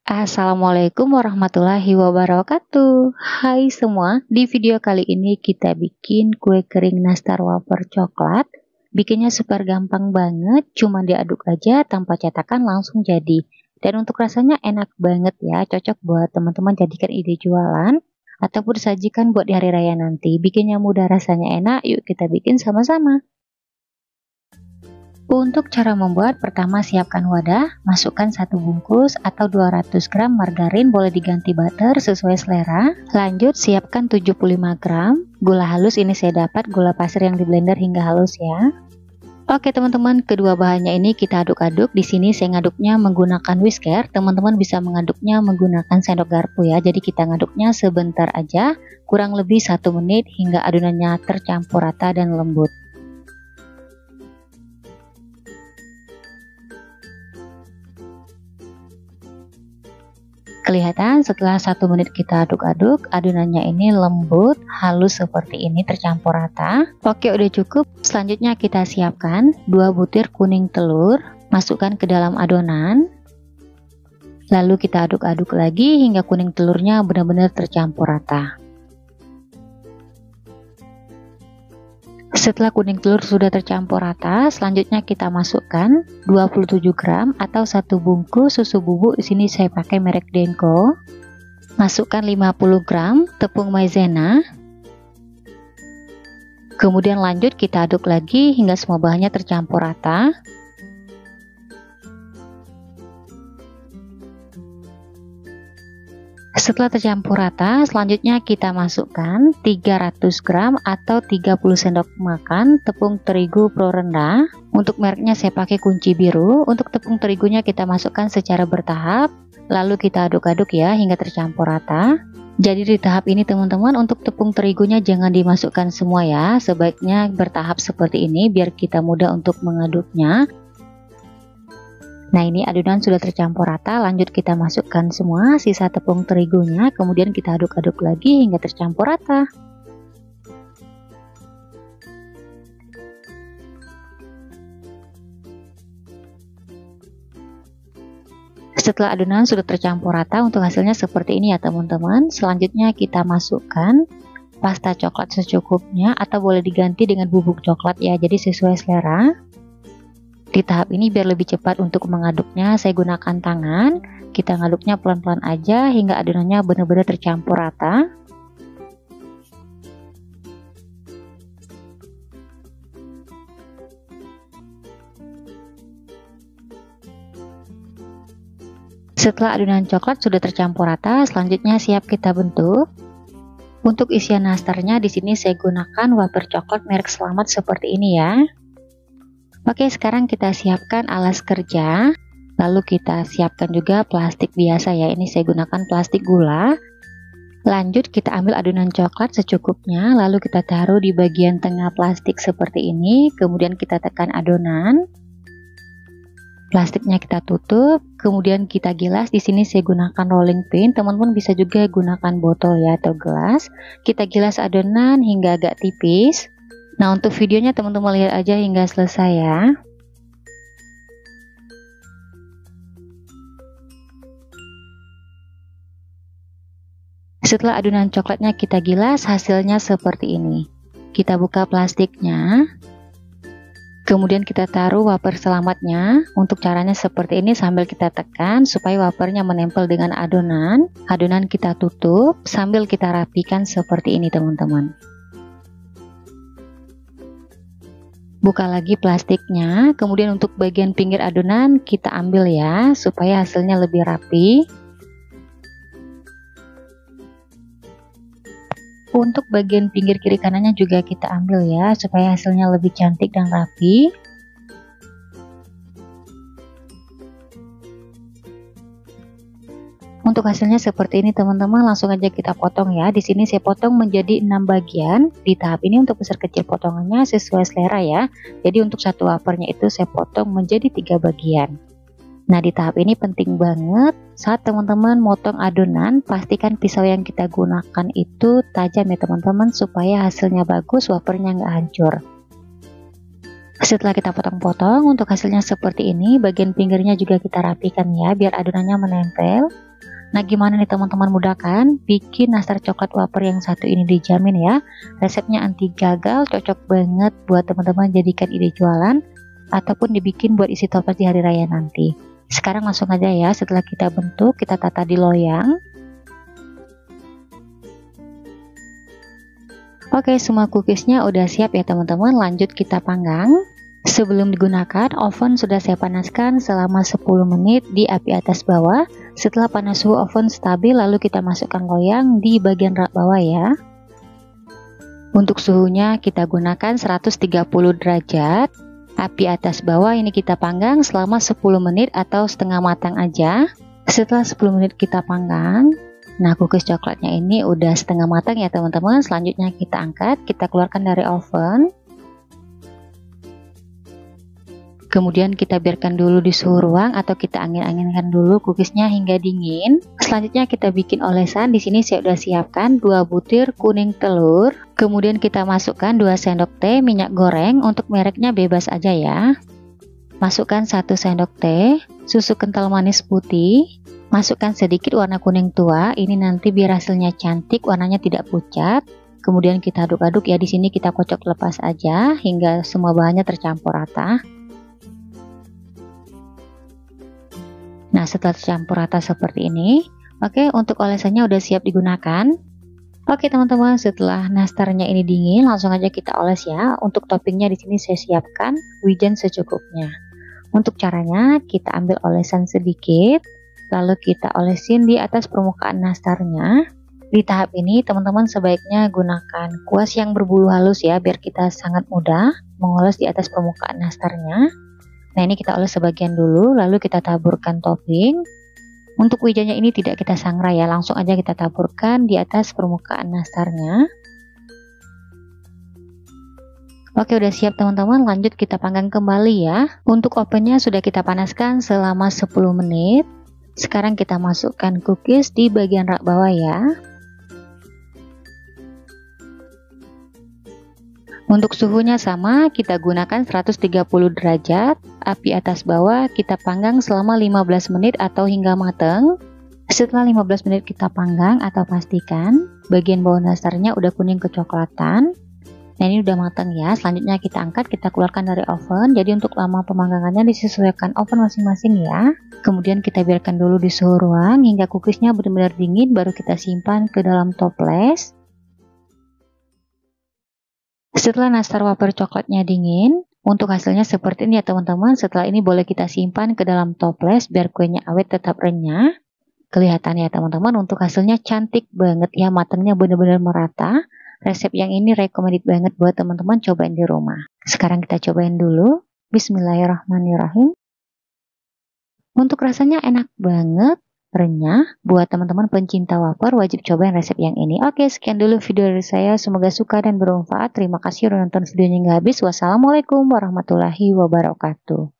Assalamualaikum warahmatullahi wabarakatuh. Hai semua, di video kali ini kita bikin kue kering nastar wafer coklat. Bikinnya super gampang banget, cuma diaduk aja tanpa cetakan langsung jadi. Dan untuk rasanya enak banget ya, cocok buat teman-teman jadikan ide jualan ataupun disajikan buat di hari raya nanti. Bikinnya mudah, rasanya enak, yuk kita bikin sama-sama. Untuk cara membuat, pertama siapkan wadah, masukkan 1 bungkus atau 200 gram margarin, boleh diganti butter sesuai selera. Lanjut siapkan 75 gram gula halus, ini saya dapat gula pasir yang di blender hingga halus ya. Oke teman-teman, kedua bahannya ini kita aduk-aduk. Di sini saya ngaduknya menggunakan whisker, teman-teman bisa mengaduknya menggunakan sendok garpu ya. Jadi kita ngaduknya sebentar aja, kurang lebih 1 menit hingga adonannya tercampur rata dan lembut. Kelihatan setelah 1 menit kita aduk-aduk, adonannya ini lembut, halus seperti ini, tercampur rata. Oke, udah cukup. Selanjutnya kita siapkan 2 butir kuning telur, masukkan ke dalam adonan. Lalu kita aduk-aduk lagi hingga kuning telurnya benar-benar tercampur rata. Setelah kuning telur sudah tercampur rata, selanjutnya kita masukkan 27 gram atau 1 bungkus susu bubuk. Di sini saya pakai merek Denko. Masukkan 50 gram tepung maizena. Kemudian lanjut kita aduk lagi hingga semua bahannya tercampur rata. Setelah tercampur rata, selanjutnya kita masukkan 300 gram atau 30 sendok makan tepung terigu pro rendah. Untuk mereknya saya pakai kunci biru. Untuk tepung terigunya kita masukkan secara bertahap, lalu kita aduk-aduk ya hingga tercampur rata. Jadi di tahap ini teman-teman, untuk tepung terigunya jangan dimasukkan semua ya, sebaiknya bertahap seperti ini biar kita mudah untuk mengaduknya. Nah, ini adonan sudah tercampur rata, lanjut kita masukkan semua sisa tepung terigunya, kemudian kita aduk-aduk lagi hingga tercampur rata. Setelah adonan sudah tercampur rata, untuk hasilnya seperti ini ya teman-teman. Selanjutnya kita masukkan pasta coklat secukupnya atau boleh diganti dengan bubuk coklat ya, jadi sesuai selera. Di tahap ini biar lebih cepat untuk mengaduknya, saya gunakan tangan. Kita ngaduknya pelan-pelan aja hingga adonannya benar-benar tercampur rata. Setelah adonan coklat sudah tercampur rata, selanjutnya siap kita bentuk. Untuk isian nastarnya di sini saya gunakan wafer coklat merek Selamat seperti ini ya. Oke, sekarang kita siapkan alas kerja, lalu kita siapkan juga plastik biasa ya, ini saya gunakan plastik gula. Lanjut kita ambil adonan coklat secukupnya, lalu kita taruh di bagian tengah plastik seperti ini, kemudian kita tekan adonan. Plastiknya kita tutup, kemudian kita gilas. Di sini saya gunakan rolling pin, teman-teman bisa juga gunakan botol ya atau gelas. Kita gilas adonan hingga agak tipis. Nah, untuk videonya teman-teman lihat aja hingga selesai ya. Setelah adonan coklatnya kita gilas, hasilnya seperti ini. Kita buka plastiknya. Kemudian kita taruh wafer selamatnya. Untuk caranya seperti ini, sambil kita tekan supaya wafernya menempel dengan adonan. Adonan kita tutup sambil kita rapikan seperti ini teman-teman. Buka lagi plastiknya, kemudian untuk bagian pinggir adonan kita ambil ya, supaya hasilnya lebih rapi. Untuk bagian pinggir kiri kanannya juga kita ambil ya, supaya hasilnya lebih cantik dan rapi. Untuk hasilnya seperti ini teman-teman, langsung aja kita potong ya. Di sini saya potong menjadi 6 bagian. Di tahap ini untuk besar kecil potongannya sesuai selera ya. Jadi untuk satu wafernya itu saya potong menjadi 3 bagian. Nah, di tahap ini penting banget saat teman-teman motong adonan, pastikan pisau yang kita gunakan itu tajam ya teman-teman, supaya hasilnya bagus, wafernya nggak hancur. Setelah kita potong-potong, untuk hasilnya seperti ini, bagian pinggirnya juga kita rapikan ya, biar adonannya menempel. Nah, gimana nih teman-teman, mudah kan? Bikin nastar coklat wafer yang satu ini dijamin ya. Resepnya anti gagal, cocok banget buat teman-teman jadikan ide jualan ataupun dibikin buat isi toples di hari raya nanti. Sekarang langsung aja ya, setelah kita bentuk, kita tata di loyang. Oke, semua cookiesnya udah siap ya teman-teman, lanjut kita panggang. Sebelum digunakan, oven sudah saya panaskan selama 10 menit di api atas bawah. Setelah panas suhu oven stabil, lalu kita masukkan loyang di bagian rak bawah ya. Untuk suhunya kita gunakan 130 derajat. Api atas bawah ini kita panggang selama 10 menit atau setengah matang aja. Setelah 10 menit kita panggang, nah cookies coklatnya ini udah setengah matang ya teman-teman. Selanjutnya kita angkat, kita keluarkan dari oven. Kemudian kita biarkan dulu di suhu ruang atau kita angin-anginkan dulu cookiesnya hingga dingin. Selanjutnya kita bikin olesan. Di sini saya udah siapkan 2 butir kuning telur. Kemudian kita masukkan 2 sendok teh minyak goreng, untuk mereknya bebas aja ya. Masukkan 1 sendok teh susu kental manis putih. Masukkan sedikit warna kuning tua. Ini nanti biar hasilnya cantik, warnanya tidak pucat. Kemudian kita aduk-aduk ya. Di sini kita kocok lepas aja hingga semua bahannya tercampur rata. Nah, setelah tercampur rata seperti ini, oke, untuk olesannya udah siap digunakan. Oke teman-teman, setelah nastarnya ini dingin, langsung aja kita oles ya. Untuk toppingnya di sini saya siapkan wijen secukupnya. Untuk caranya, kita ambil olesan sedikit, lalu kita olesin di atas permukaan nastarnya. Di tahap ini, teman-teman sebaiknya gunakan kuas yang berbulu halus ya, biar kita sangat mudah mengoles di atas permukaan nastarnya. Nah, ini kita oles sebagian dulu, lalu kita taburkan topping. Untuk wijennya ini tidak kita sangrai ya, langsung aja kita taburkan di atas permukaan nastarnya. Oke, udah siap teman-teman, lanjut kita panggang kembali ya. Untuk ovennya sudah kita panaskan selama 10 menit. Sekarang kita masukkan cookies di bagian rak bawah ya. Untuk suhunya sama, kita gunakan 130 derajat, api atas bawah kita panggang selama 15 menit atau hingga matang. Setelah 15 menit kita panggang atau pastikan bagian bawah nastarnya udah kuning kecoklatan. Nah, ini udah matang ya, selanjutnya kita angkat, kita keluarkan dari oven. Jadi untuk lama pemanggangannya disesuaikan oven masing-masing ya. Kemudian kita biarkan dulu di suhu ruang hingga cookiesnya benar-benar dingin, baru kita simpan ke dalam toples. Setelah nastar wafer coklatnya dingin, untuk hasilnya seperti ini ya teman-teman. Setelah ini boleh kita simpan ke dalam toples biar kuenya awet tetap renyah. Kelihatan ya teman-teman, untuk hasilnya cantik banget ya, matangnya benar-benar merata. Resep yang ini recommended banget buat teman-teman cobain di rumah. Sekarang kita cobain dulu. Bismillahirrahmanirrahim. Untuk rasanya enak banget, renyah. Buat teman-teman pencinta wafer wajib cobain resep yang ini. Oke, sekian dulu video dari saya. Semoga suka dan bermanfaat. Terima kasih udah nonton videonya hingga habis. Wassalamualaikum warahmatullahi wabarakatuh.